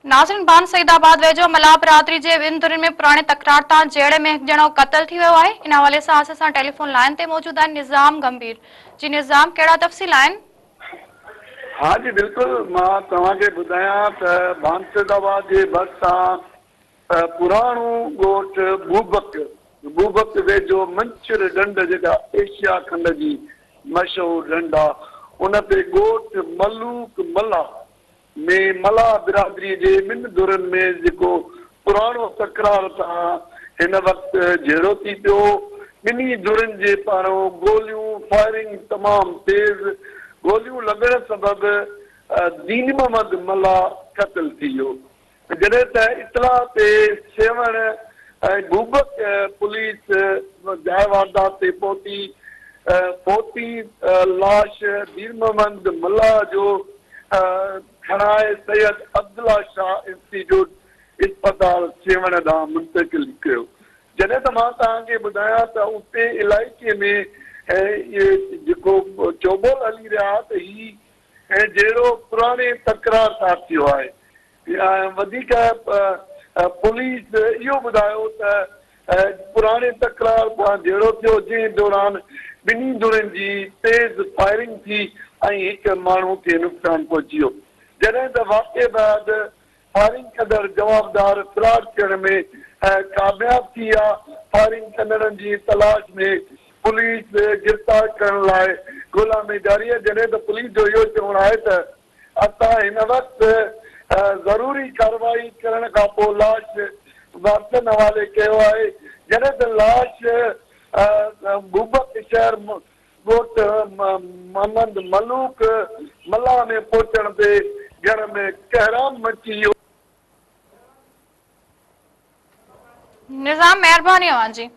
नाज़रीन बान सईदाबाद वेझो मल्हार बिरादरी जे विंदुरनि में पुराणे तकरार तां जहिड़े में हिकु ॼणो क़त्ल थी वियो आहे। इन हवाले सां असां टेलीफोन लाइन ते मौजूद आहिनि निज़ाम गंभीर। जी निज़ाम, कहिड़ा तफ़सील आहिनि? हाँ जी बिल्कुल, मां तव्हांखे ॿुधायां त बान सईदाबाद जे भरिसां पुराणो ॻोठ बूबक वेझो मंचर ढंढ जेका एशिया खंड जी मशहूर ढंढ आहे, उन ते ॻोठ मलूक मल्ला में मल्हार बिरादरी जे ॿिनि धुरनि में जेको पुराणो तकरार सां हिन वक़्तु जहिड़ो थी पियो। ॿिन्ही धुरनि जे पारां गोलियूं फायरिंग तमामु तेज़ गोलियूं लॻण सबबि दीन मोहम्मद मल्ला क़त्ल थी वियो। जॾहिं त इतला ते सेवण ऐं बूबक पुलिस जाइ वारदात ते पहुती लाश दीन मोहम्मद मल्ला जो खणाए सैयद अब्दुल्ला शाह इंस्टीट्यूट अस्पताल सेवण ॾांहुं मुंतकिल कयो। जॾहिं त मां तव्हांखे ॿुधायां त उते इलाइक़े में इहे जेको चोबोल हली रहिया त ही ऐं जहिड़ो पुराणे तकरार सां थियो आहे। वधीक पुलिस इहो ॿुधायो त पुराणे तकरार जहिड़ो थियो जंहिं दौरान ॿिन्ही धुरनि जी तेज़ फायरिंग थी ऐं हिकु माण्हू खे नुक़सानु पहुची वियो। जॾहिं त वाक़े बैदि फायरिंग कंदड़ जवाबदार फिरार थियण में कामयाब थी विया। फायरिंग कंदड़नि जी तलाश में पुलिस गिरफ़्तार करण लाइ ॻोल्हा में जारी आहे। जॾहिं त पुलिस जो इहो चवणु आहे त असां हिन वक़्तु ज़रूरी कार्रवाई करण खां पोइ लाश वारसनि हवाले कयो आहे। जॾहिं त लाश बूबक शहर ॻोठ मोहम्मद मलूक मल्ला में पहुचण ते घर में कहराम मची वियो। निज़ाम, महिरबानी अवां जी।